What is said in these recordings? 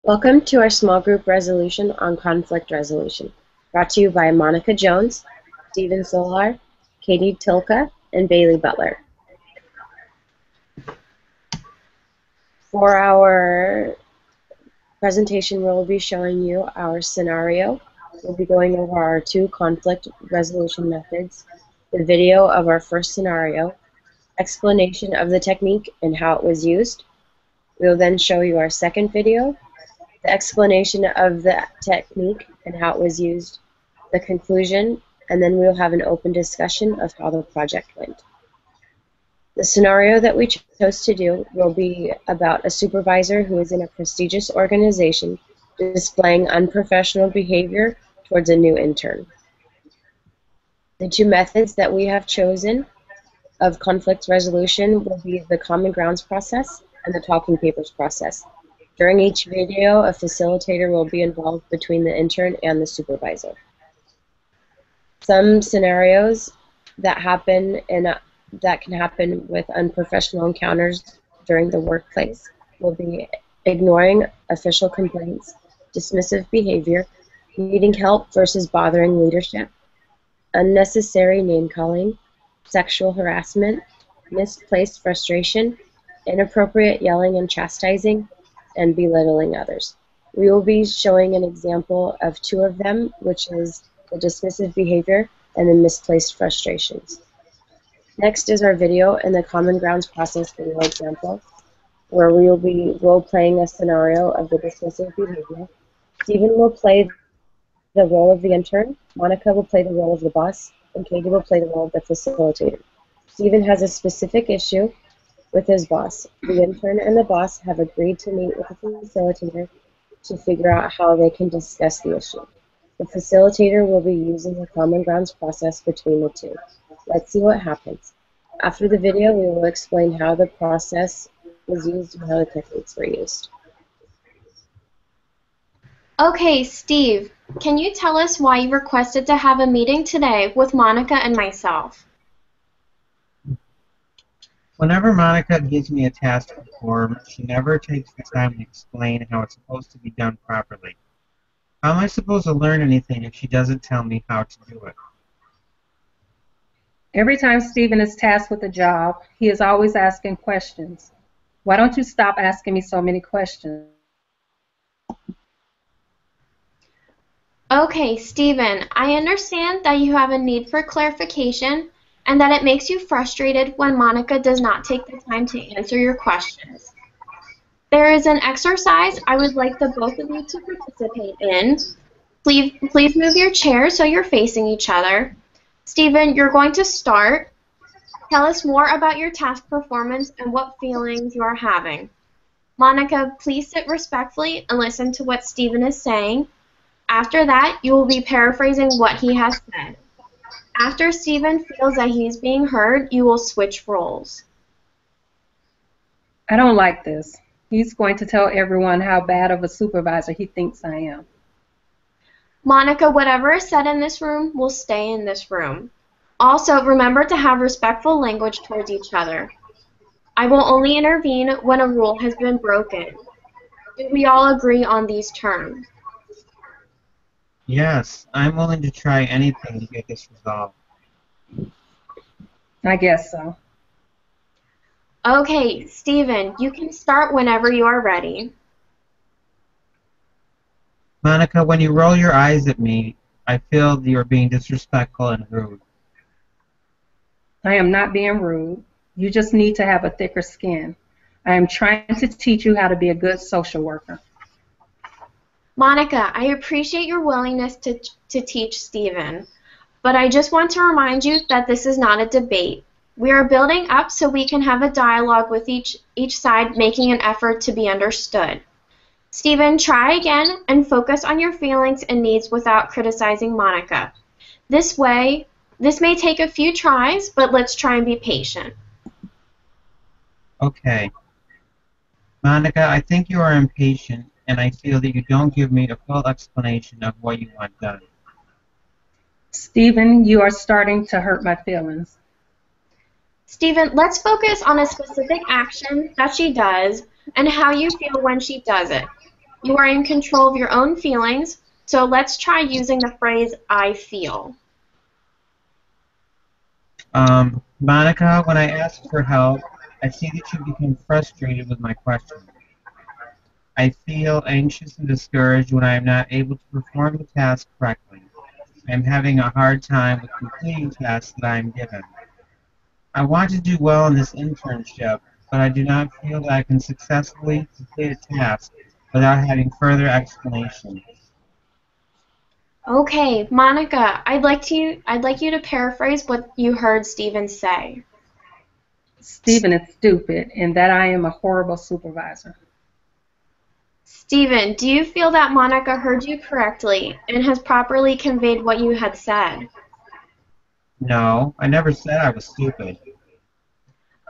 Welcome to our small group resolution on conflict resolution, brought to you by Monica Jones, Stephen Solar, Katie Tilka, and Bailey Butler. For our presentation, we'll be showing you our scenario. We'll be going over our two conflict resolution methods, the video of our first scenario, explanation of the technique and how it was used. We'll then show you our second video, the explanation of the technique and how it was used, the conclusion, and then we'll have an open discussion of how the project went. The scenario that we chose to do will be about a supervisor who is in a prestigious organization displaying unprofessional behavior towards a new intern. The two methods that we have chosen of conflict resolution will be the common grounds process and the talking papers process. During each video, a facilitator will be involved between the intern and the supervisor. Some scenarios that can happen with unprofessional encounters during the workplace will be ignoring official complaints, dismissive behavior, needing help versus bothering leadership, unnecessary name-calling, sexual harassment, misplaced frustration, inappropriate yelling and chastising, and belittling others. We will be showing an example of two of them, which is the dismissive behavior and the misplaced frustrations. Next is our video and the common grounds process video example, where we will be role-playing a scenario of the dismissive behavior. Stephen will play the role of the intern, Monica will play the role of the boss, and Katie will play the role of the facilitator. Stephen has a specific issue with his boss. The intern and the boss have agreed to meet with the facilitator to figure out how they can discuss the issue. The facilitator will be using the common grounds process between the two. Let's see what happens. After the video, we will explain how the process was used and how the techniques were used. Okay, Steve, can you tell us why you requested to have a meeting today with Monica and myself? Whenever Monica gives me a task to perform, she never takes the time to explain how it's supposed to be done properly. How am I supposed to learn anything if she doesn't tell me how to do it? Every time Stephen is tasked with a job, he is always asking questions. Why don't you stop asking me so many questions? Okay, Stephen, I understand that you have a need for clarification and that it makes you frustrated when Monica does not take the time to answer your questions. There is an exercise I would like the both of you to participate in. Please move your chair so you're facing each other. Stephen, you're going to start. Tell us more about your task performance and what feelings you are having. Monica, please sit respectfully and listen to what Stephen is saying. After that, you will be paraphrasing what he has said. After Stephen feels that he's being heard, you will switch roles. I don't like this. He's going to tell everyone how bad of a supervisor he thinks I am. Monica, whatever is said in this room will stay in this room. Also, remember to have respectful language towards each other. I will only intervene when a rule has been broken. Do we all agree on these terms? Yes, I'm willing to try anything to get this resolved. I guess so. Okay, Stephen, you can start whenever you are ready. Monica, when you roll your eyes at me, I feel that you're being disrespectful and rude. I am not being rude. You just need to have a thicker skin. I am trying to teach you how to be a good social worker. Monica, I appreciate your willingness to teach Stephen, but I just want to remind you that this is not a debate. We are building up so we can have a dialogue with each side, making an effort to be understood. Stephen, try again and focus on your feelings and needs without criticizing Monica. This may take a few tries, but let's try and be patient. Okay. Monica, I think you are impatient, and I feel that you don't give me a full explanation of what you want done. Stephen, you are starting to hurt my feelings. Stephen, let's focus on a specific action that she does and how you feel when she does it. You are in control of your own feelings, so let's try using the phrase, I feel. Monica, when I ask for help, I see that you become frustrated with my questions. I feel anxious and discouraged when I am not able to perform the task correctly. I am having a hard time with completing tasks that I am given. I want to do well in this internship, but I do not feel that I can successfully complete a task without having further explanation. Okay, Monica, I'd like you to paraphrase what you heard Steven say. Stephen is stupid and that I am a horrible supervisor. Steven, do you feel that Monica heard you correctly and has properly conveyed what you had said? No, I never said I was stupid.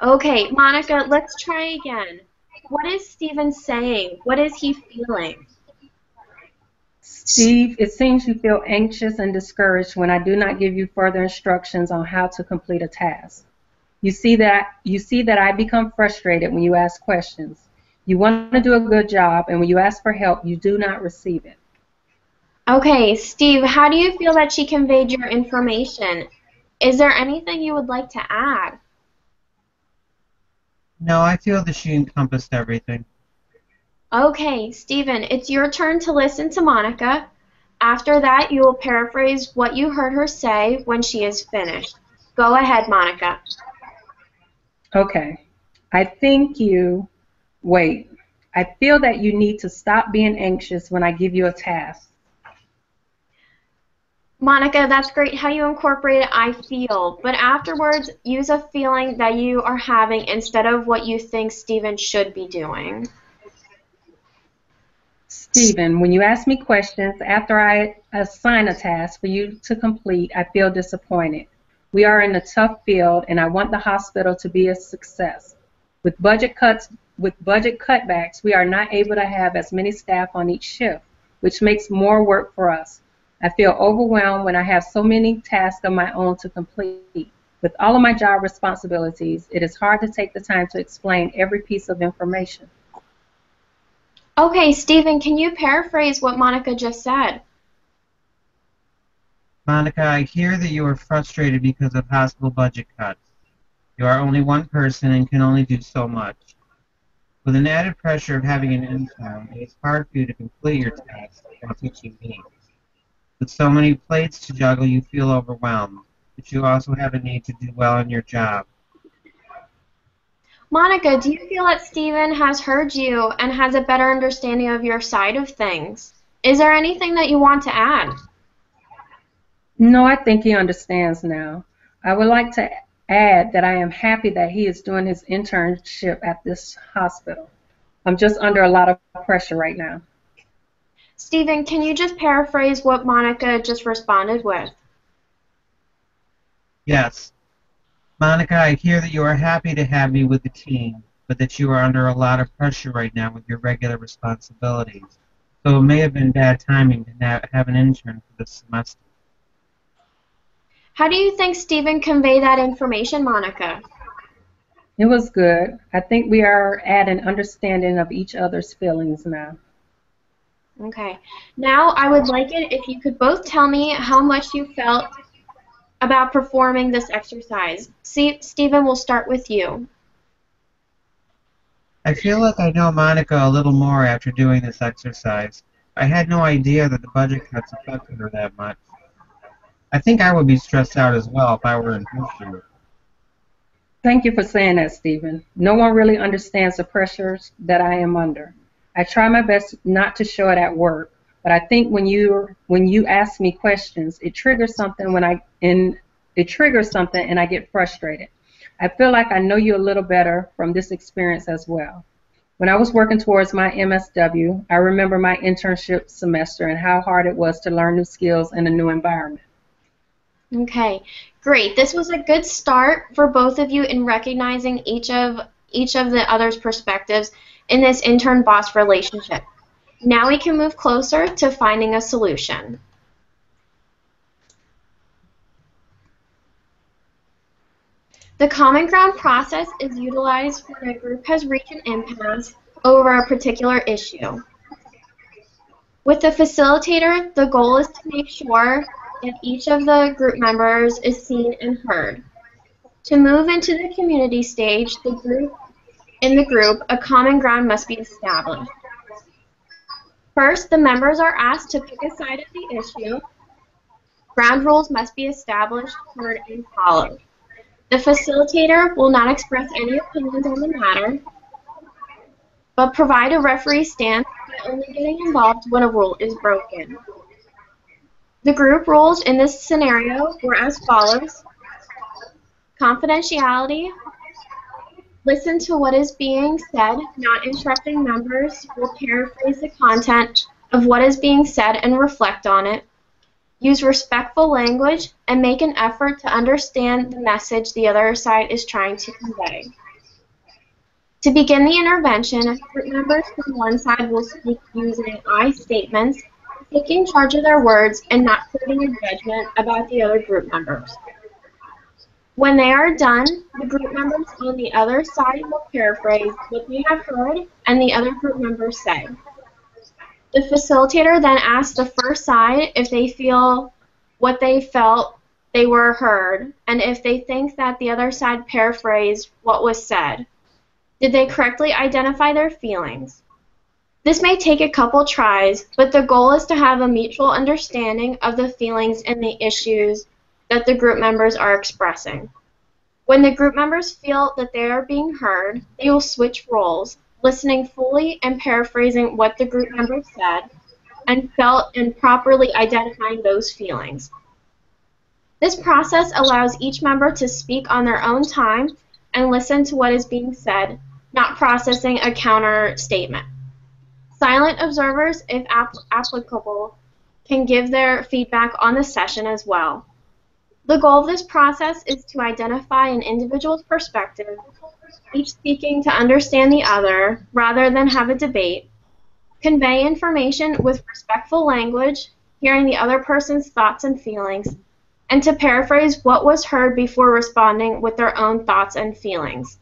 Okay, Monica, let's try again. What is Steven saying? What is he feeling? Steve, it seems you feel anxious and discouraged when I do not give you further instructions on how to complete a task. You see that I become frustrated when you ask questions. You want to do a good job, and when you ask for help, you do not receive it. Okay, Steve, how do you feel that she conveyed your information? Is there anything you would like to add? No, I feel that she encompassed everything. Okay, Steven, it's your turn to listen to Monica. After that, you will paraphrase what you heard her say when she is finished. Go ahead, Monica. Okay. I think you, wait. I feel that you need to stop being anxious when I give you a task. Monica, that's great how you incorporated I feel, but afterwards, use a feeling that you are having instead of what you think Steven should be doing. Stephen, when you ask me questions after I assign a task for you to complete, I feel disappointed. We are in a tough field, and I want the hospital to be a success. With budget cutbacks, we are not able to have as many staff on each shift, which makes more work for us. I feel overwhelmed when I have so many tasks of my own to complete. With all of my job responsibilities, it is hard to take the time to explain every piece of information. Okay, Steven, can you paraphrase what Monica just said? Monica, I hear that you are frustrated because of hospital budget cuts. You are only one person and can only do so much. With an added pressure of having an intern, it is hard for you to complete your tasks while teaching me. With so many plates to juggle, you feel overwhelmed, but you also have a need to do well in your job. Monica, do you feel that Steven has heard you and has a better understanding of your side of things? Is there anything that you want to add? No, I think he understands now. I would like to add that I am happy that he is doing his internship at this hospital. I'm just under a lot of pressure right now. Steven, can you just paraphrase what Monica just responded with? Yes. Monica, I hear that you are happy to have me with the team, but that you are under a lot of pressure right now with your regular responsibilities. So it may have been bad timing to have an intern for this semester. How do you think Steven conveyed that information, Monica? It was good. I think we are at an understanding of each other's feelings now. Okay. Now I would like it if you could both tell me how much you felt about performing this exercise. See, Steven, we'll start with you. I feel like I know Monica a little more after doing this exercise. I had no idea that the budget cuts affected her that much. I think I would be stressed out as well if I were in her shoes. Thank you for saying that, Stephen. No one really understands the pressures that I am under. I try my best not to show it at work, but I think when you ask me questions, it triggers something and I get frustrated. I feel like I know you a little better from this experience as well. When I was working towards my MSW, I remember my internship semester and how hard it was to learn new skills in a new environment. Okay, great. This was a good start for both of you in recognizing each of the other's perspectives in this intern-boss relationship. Now we can move closer to finding a solution. The common ground process is utilized when a group has reached an impasse over a particular issue. With the facilitator, the goal is to make sure that each of the group members is seen and heard. To move into the community stage, in the group, a common ground must be established. First, the members are asked to pick a side of the issue. Ground rules must be established, heard, and followed. The facilitator will not express any opinions on the matter, but provide a referee stance by only getting involved when a rule is broken. The group rules in this scenario were as follows. Confidentiality. Listen to what is being said, not interrupting members. Will paraphrase the content of what is being said and reflect on it. Use respectful language and make an effort to understand the message the other side is trying to convey. To begin the intervention, group members from one side will speak using I statements, taking charge of their words and not putting a judgment about the other group members. When they are done, the group members on the other side will paraphrase what they have heard and the other group members say. The facilitator then asks the first side if they feel what they felt they were heard and if they think that the other side paraphrased what was said. Did they correctly identify their feelings? This may take a couple tries, but the goal is to have a mutual understanding of the feelings and the issues that the group members are expressing. When the group members feel that they are being heard, they will switch roles, listening fully and paraphrasing what the group members said and felt and properly identifying those feelings. This process allows each member to speak on their own time and listen to what is being said, not processing a counter statement. Silent observers, if applicable, can give their feedback on the session as well. The goal of this process is to identify an individual's perspective, each seeking to understand the other rather than have a debate, convey information with respectful language, hearing the other person's thoughts and feelings, and to paraphrase what was heard before responding with their own thoughts and feelings.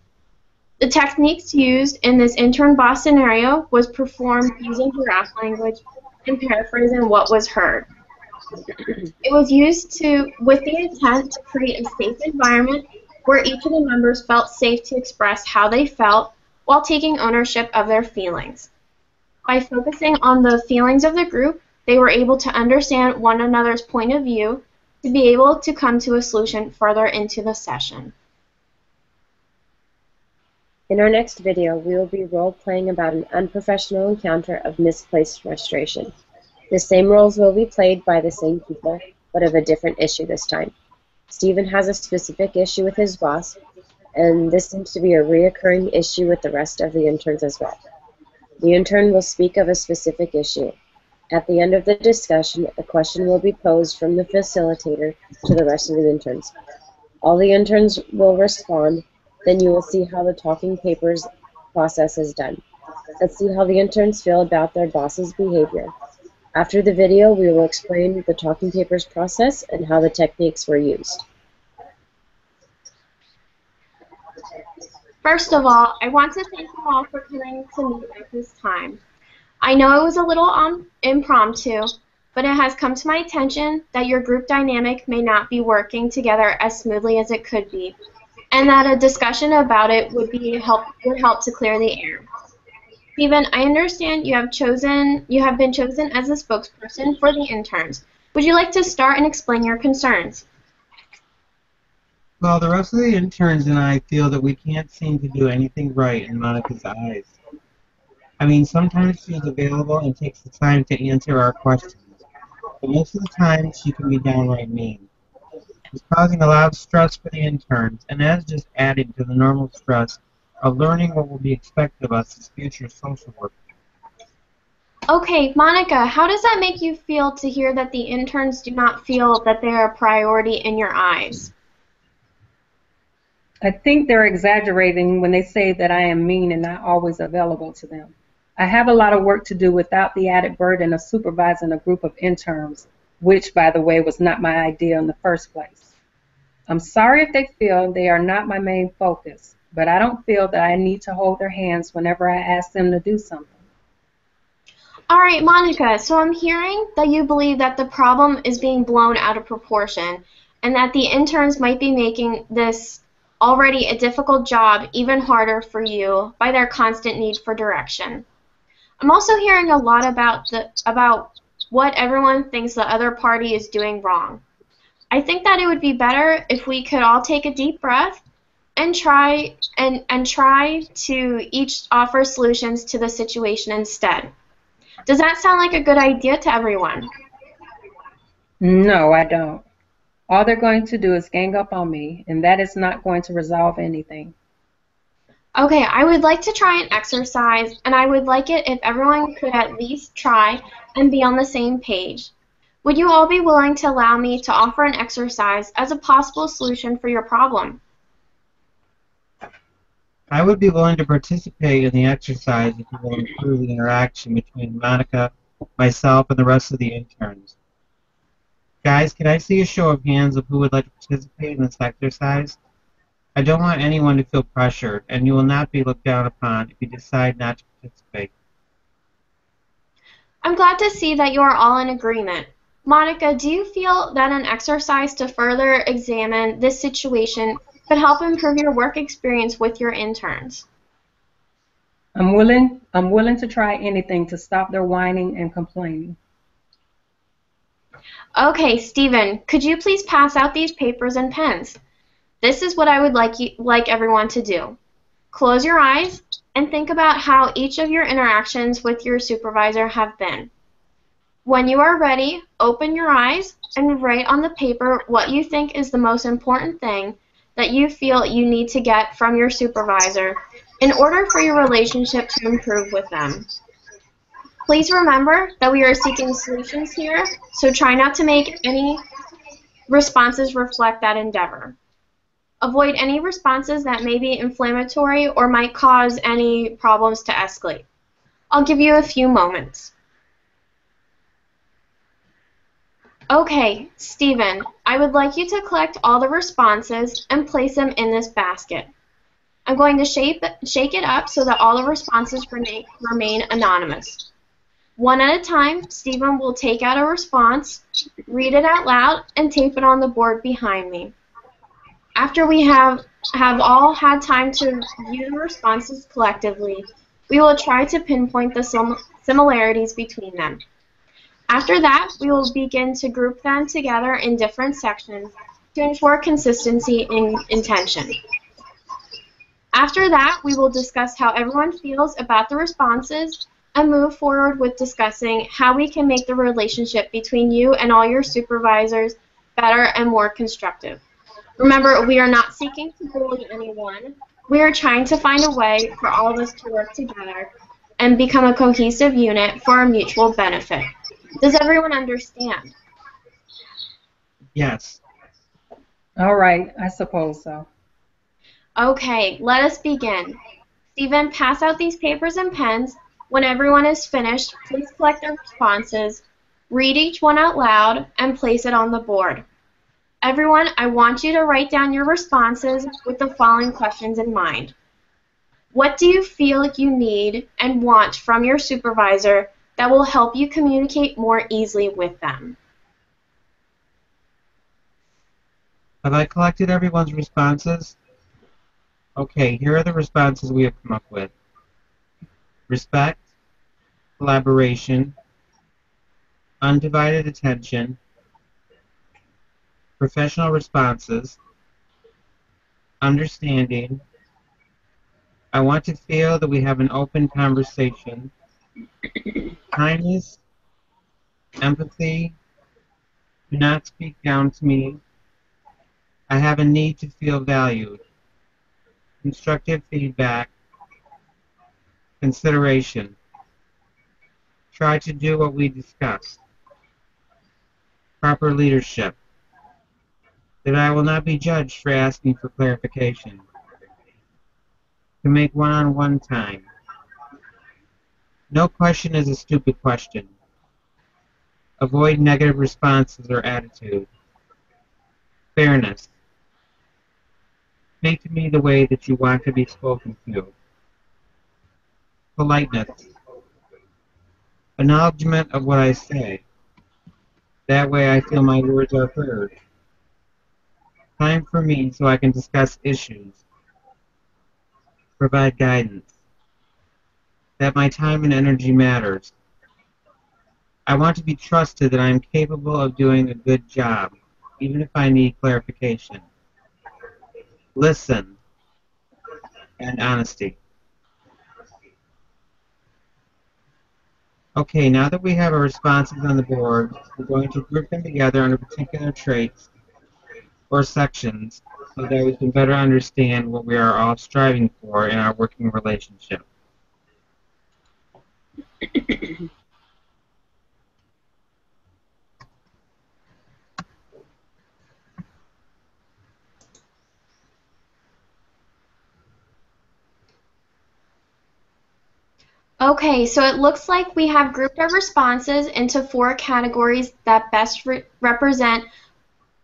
The techniques used in this intern boss scenario was performed using giraffe language and paraphrasing what was heard. It was used with the intent to create a safe environment where each of the members felt safe to express how they felt while taking ownership of their feelings. By focusing on the feelings of the group, they were able to understand one another's point of view to be able to come to a solution further into the session. In our next video, we will be role-playing about an unprofessional encounter of misplaced frustration. The same roles will be played by the same people, but of a different issue this time. Stephen has a specific issue with his boss, and this seems to be a reoccurring issue with the rest of the interns as well. The intern will speak of a specific issue. At the end of the discussion, a question will be posed from the facilitator to the rest of the interns. All the interns will respond, then you will see how the talking papers process is done. Let's see how the interns feel about their boss's behavior. After the video, we will explain the talking papers process and how the techniques were used. First of all, I want to thank you all for coming to meet at this time. I know it was a little impromptu, but it has come to my attention that your group dynamic may not be working together as smoothly as it could be, and that a discussion about it would help to clear the air. Stephen, I understand you have been chosen as a spokesperson for the interns. Would you like to start and explain your concerns? Well, the rest of the interns and I feel that we can't seem to do anything right in Monica's eyes. I mean, sometimes she's available and takes the time to answer our questions, but most of the time she can be downright mean. It's causing a lot of stress for the interns, and that is just adding to the normal stress of learning what will be expected of us as future social workers. Okay, Monica, how does that make you feel to hear that the interns do not feel that they are a priority in your eyes? I think they're exaggerating when they say that I am mean and not always available to them. I have a lot of work to do without the added burden of supervising a group of interns, which, by the way, was not my idea in the first place. I'm sorry if they feel they are not my main focus, but I don't feel that I need to hold their hands whenever I ask them to do something. All right, Monica, so I'm hearing that you believe that the problem is being blown out of proportion and that the interns might be making this already a difficult job even harder for you by their constant need for direction. I'm also hearing a lot about what everyone thinks the other party is doing wrong. I think that it would be better if we could all take a deep breath and try to each offer solutions to the situation instead. Does that sound like a good idea to everyone? No, I don't. All they're going to do is gang up on me, and that is not going to resolve anything. Okay, I would like to try an exercise, and I would like it if everyone could at least try and be on the same page. Would you all be willing to allow me to offer an exercise as a possible solution for your problem? I would be willing to participate in the exercise if you will improve the interaction between Monica, myself, and the rest of the interns. Guys, can I see a show of hands of who would like to participate in this exercise? I don't want anyone to feel pressured, and you will not be looked down upon if you decide not to participate. I'm glad to see that you are all in agreement. Monica, do you feel that an exercise to further examine this situation could help improve your work experience with your interns? I'm willing to try anything to stop their whining and complaining. Okay, Stephen, could you please pass out these papers and pens? This is what I would like everyone to do. Close your eyes and think about how each of your interactions with your supervisor have been. When you are ready, open your eyes and write on the paper what you think is the most important thing that you feel you need to get from your supervisor in order for your relationship to improve with them. Please remember that we are seeking solutions here, so try not to make any responses reflect that endeavor. Avoid any responses that may be inflammatory or might cause any problems to escalate. I'll give you a few moments. Okay, Stephen, I would like you to collect all the responses and place them in this basket. I'm going to shake it up so that all the responses remain anonymous. One at a time, Stephen will take out a response, read it out loud, and tape it on the board behind me. After we have all had time to view the responses collectively, we will try to pinpoint the similarities between them. After that, we will begin to group them together in different sections to ensure consistency in intention. After that, we will discuss how everyone feels about the responses and move forward with discussing how we can make the relationship between you and all your supervisors better and more constructive. Remember, we are not seeking to bully anyone. We are trying to find a way for all of us to work together and become a cohesive unit for our mutual benefit. Does everyone understand? Yes. All right, I suppose so. Okay, let us begin. Stephen, pass out these papers and pens. When everyone is finished, please collect their responses, read each one out loud, and place it on the board. Everyone, I want you to write down your responses with the following questions in mind. What do you feel you need and want from your supervisor that will help you communicate more easily with them? Have I collected everyone's responses? Okay, here are the responses we have come up with. Respect, collaboration, undivided attention, professional responses, understanding. I want to feel that we have an open conversation, kindness, empathy, do not speak down to me. I have a need to feel valued, constructive feedback, consideration. Try to do what we discussed. Proper leadership. That I will not be judged for asking for clarification. To make one-on-one time. No question is a stupid question. Avoid negative responses or attitude. Fairness. Speak to me the way that you want to be spoken to. Politeness. Acknowledgement of what I say. That way I feel my words are heard. Time for me so I can discuss issues. Provide guidance. That my time and energy matters. I want to be trusted that I am capable of doing a good job, even if I need clarification. Listen, and honesty. Okay, now that we have our responses on the board, we're going to group them together under particular traits or sections so that we can better understand what we are all striving for in our working relationship. Okay, so it looks like we have grouped our responses into 4 categories that best represent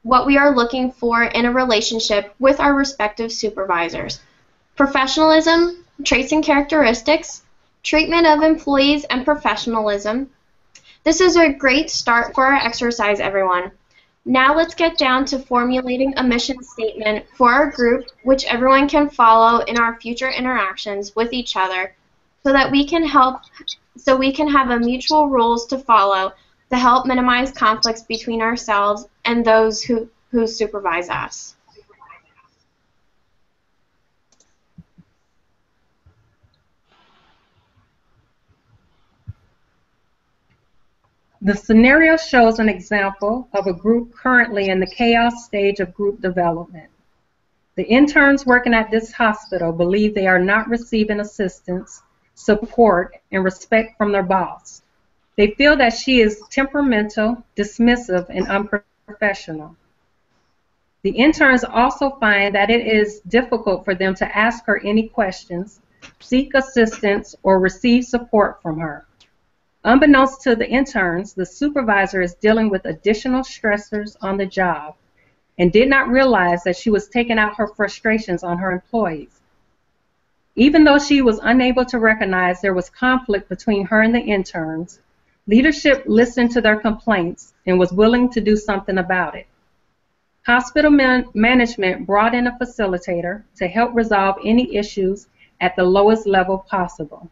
what we are looking for in a relationship with our respective supervisors. Professionalism, traits and characteristics, treatment of employees, and professionalism. This is a great start for our exercise, everyone. Now let's get down to formulating a mission statement for our group, which everyone can follow in our future interactions with each other, so that we can have a mutual rules to follow to help minimize conflicts between ourselves and those who supervise us. The scenario shows an example of a group currently in the chaos stage of group development. The interns working at this hospital believe they are not receiving assistance, support, and respect from their boss. They feel that she is temperamental, dismissive, and unprofessional. The interns also find that it is difficult for them to ask her any questions, seek assistance, or receive support from her. Unbeknownst to the interns, the supervisor is dealing with additional stressors on the job and did not realize that she was taking out her frustrations on her employees. Even though she was unable to recognize there was conflict between her and the interns, leadership listened to their complaints and was willing to do something about it. Hospital management brought in a facilitator to help resolve any issues at the lowest level possible.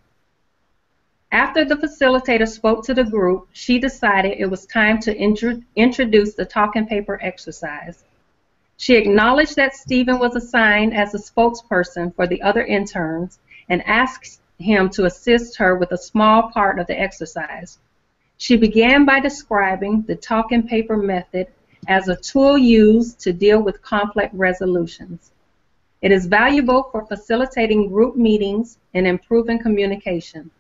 After the facilitator spoke to the group, she decided it was time to introduce the talking paper exercise. She acknowledged that Stephen was assigned as a spokesperson for the other interns and asked him to assist her with a small part of the exercise. She began by describing the talking paper method as a tool used to deal with conflict resolutions. It is valuable for facilitating group meetings and improving communication.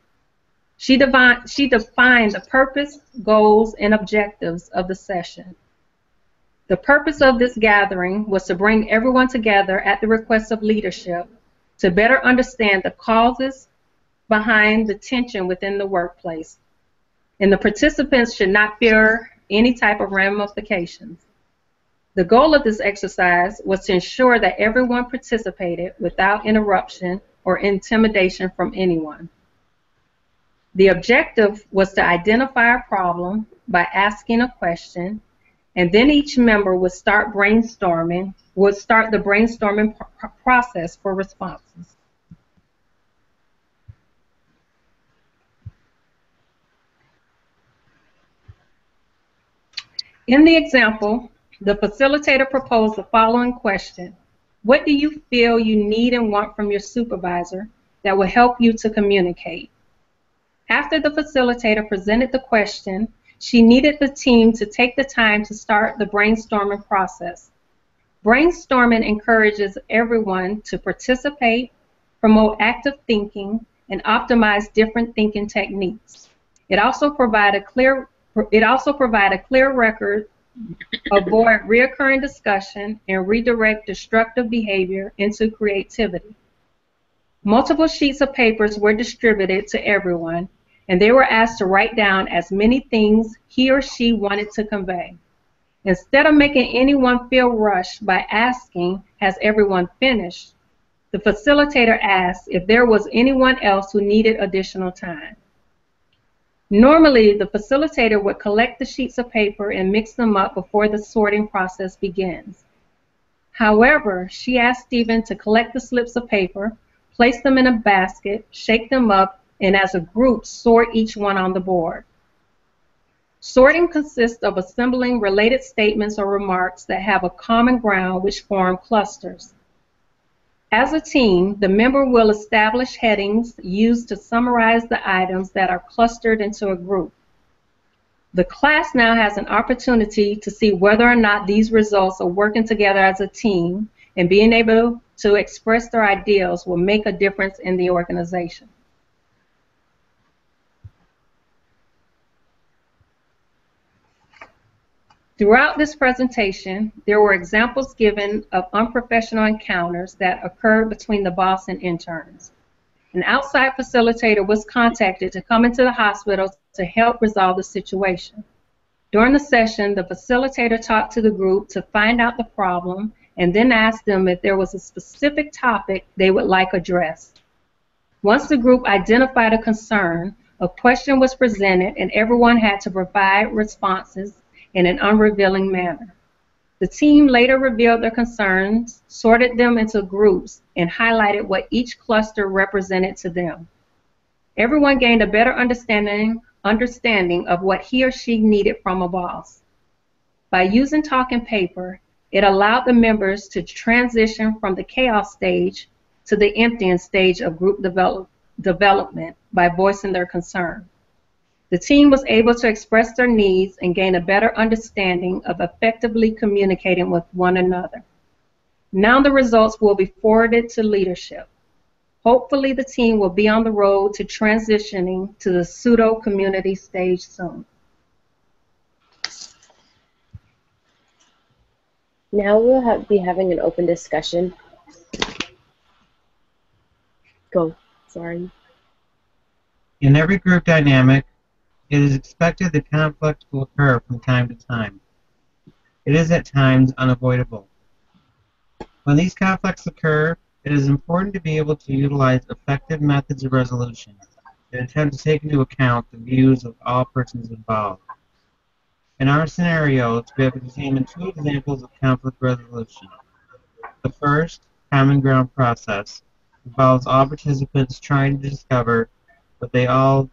She defined the purpose, goals, and objectives of the session. The purpose of this gathering was to bring everyone together at the request of leadership to better understand the causes behind the tension within the workplace, and the participants should not fear any type of ramifications. The goal of this exercise was to ensure that everyone participated without interruption or intimidation from anyone. The objective was to identify a problem by asking a question, and then each member would start the brainstorming process for responses. In the example, the facilitator proposed the following question: what do you feel you need and want from your supervisor that will help you to communicate? After the facilitator presented the question, she needed the team to take the time to start the brainstorming process. Brainstorming encourages everyone to participate, promote active thinking, and optimize different thinking techniques. It also provides a clear record, avoid recurring discussion, and redirect destructive behavior into creativity. Multiple sheets of papers were distributed to everyone, and they were asked to write down as many things he or she wanted to convey. Instead of making anyone feel rushed by asking, "Has everyone finished?" the facilitator asked if there was anyone else who needed additional time. Normally, the facilitator would collect the sheets of paper and mix them up before the sorting process begins. However, she asked Stephen to collect the slips of paper, place them in a basket, shake them up, and as a group, sort each one on the board. Sorting consists of assembling related statements or remarks that have a common ground which form clusters. As a team, the member will establish headings used to summarize the items that are clustered into a group. The class now has an opportunity to see whether or not these results are working together as a team, and being able to express their ideals will make a difference in the organization. Throughout this presentation, there were examples given of unprofessional encounters that occurred between the boss and interns. An outside facilitator was contacted to come into the hospital to help resolve the situation. During the session, the facilitator talked to the group to find out the problem and then asked them if there was a specific topic they would like addressed. Once the group identified a concern, a question was presented and everyone had to provide responses in an unrevealing manner. The team later revealed their concerns, sorted them into groups, and highlighted what each cluster represented to them. Everyone gained a better understanding of what he or she needed from a boss. By using talking paper, it allowed the members to transition from the chaos stage to the emptying stage of group development by voicing their concern. The team was able to express their needs and gain a better understanding of effectively communicating with one another. Now the results will be forwarded to leadership. Hopefully the team will be on the road to transitioning to the pseudo-community stage soon. Now we'll be having an open discussion. Go, sorry. In every group dynamic, it is expected that conflict will occur from time to time. It is at times unavoidable. When these conflicts occur, it is important to be able to utilize effective methods of resolution that attempt to take into account the views of all persons involved. In our scenarios, we have examined two examples of conflict resolution. The first, common ground process, involves all participants trying to discover what they all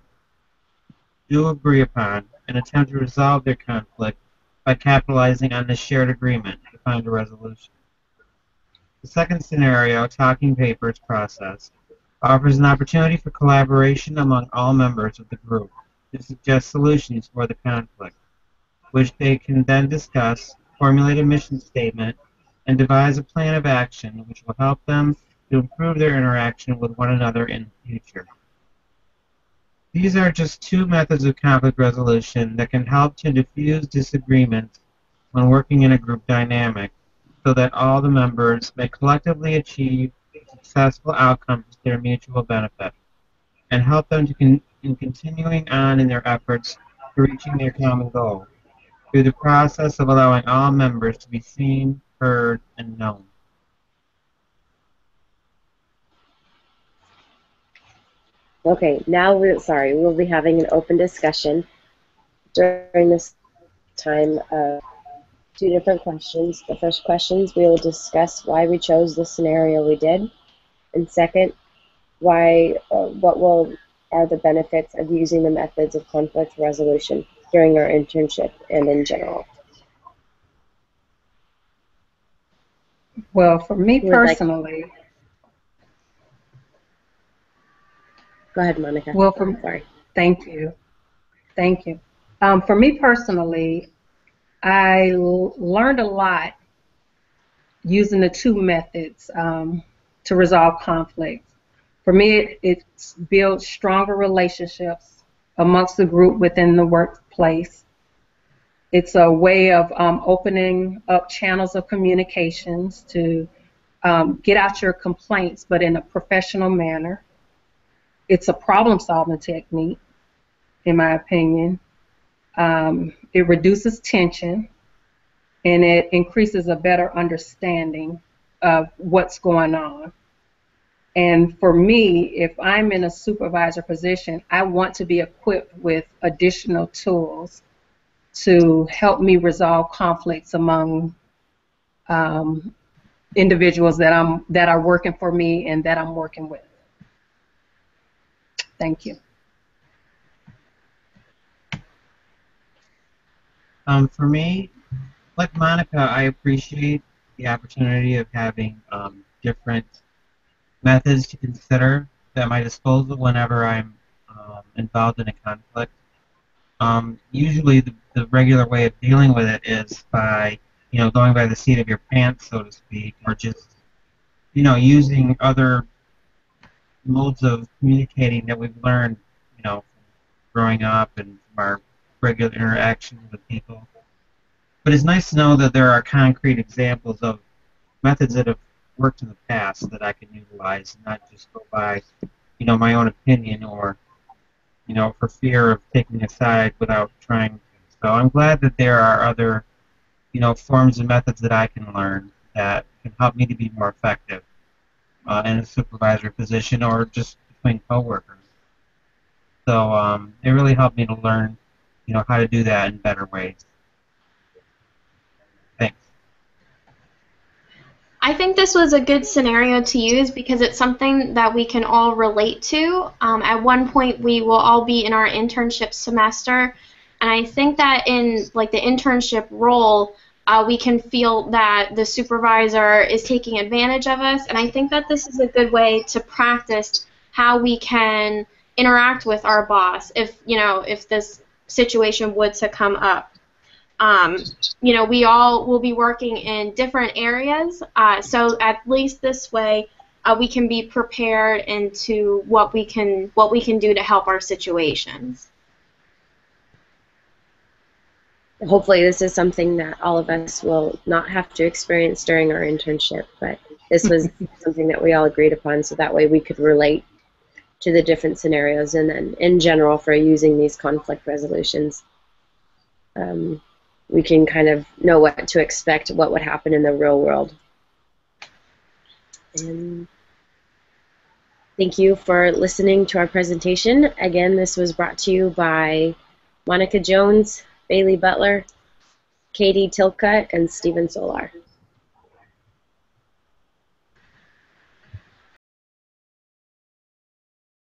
do agree upon and attempt to resolve their conflict by capitalizing on this shared agreement to find a resolution. The second scenario, talking papers process, offers an opportunity for collaboration among all members of the group to suggest solutions for the conflict, which they can then discuss, formulate a mission statement, and devise a plan of action which will help them to improve their interaction with one another in the future. These are just two methods of conflict resolution that can help to diffuse disagreements when working in a group dynamic, so that all the members may collectively achieve successful outcomes to their mutual benefit, and help them to in continuing on in their efforts to reaching their common goal, through the process of allowing all members to be seen, heard, and known. Okay, now we'll be having an open discussion. During this time, two different questions. The first questions, we will discuss why we chose the scenario we did, and second, what are the benefits of using the methods of conflict resolution during our internship and in general. Well, for me personally, go ahead, Monica. Well, sorry. Thank you. For me personally, I learned a lot using the two methods to resolve conflict. For me, it's built stronger relationships amongst the group within the workplace. It's a way of opening up channels of communications to get out your complaints, but in a professional manner. It's a problem-solving technique, in my opinion. It reduces tension, and it increases a better understanding of what's going on. And for me, if I'm in a supervisor position, I want to be equipped with additional tools to help me resolve conflicts among individuals that are working for me and that I'm working with. Thank you. For me, like Monica, I appreciate the opportunity of having different methods to consider at my disposal whenever I'm involved in a conflict. Usually, the regular way of dealing with it is by, going by the seat of your pants, so to speak, or just, using other modes of communicating that we've learned, from growing up and from our regular interactions with people. But it's nice to know that there are concrete examples of methods that have worked in the past that I can utilize, and not just go by, my own opinion or, for fear of taking a side without trying to. So I'm glad that there are other, forms and methods that I can learn that can help me to be more effective in a supervisory position or just between coworkers. So it really helped me to learn, how to do that in better ways. Thanks. I think this was a good scenario to use because it's something that we can all relate to. At one point, we will all be in our internship semester, and I think that in like the internship role, we can feel that the supervisor is taking advantage of us, and I think that this is a good way to practice how we can interact with our boss if this situation would to come up. We all will be working in different areas, so at least this way we can be prepared into what we can do to help our situations. Hopefully this is something that all of us will not have to experience during our internship, but this was something that we all agreed upon, so that way we could relate to the different scenarios, and then in general for using these conflict resolutions. We can kind of know what to expect, what would happen in the real world. And thank you for listening to our presentation. Again, this was brought to you by Monica Jones, Bailey Butler, Katie Tilka, and Stephen Solar.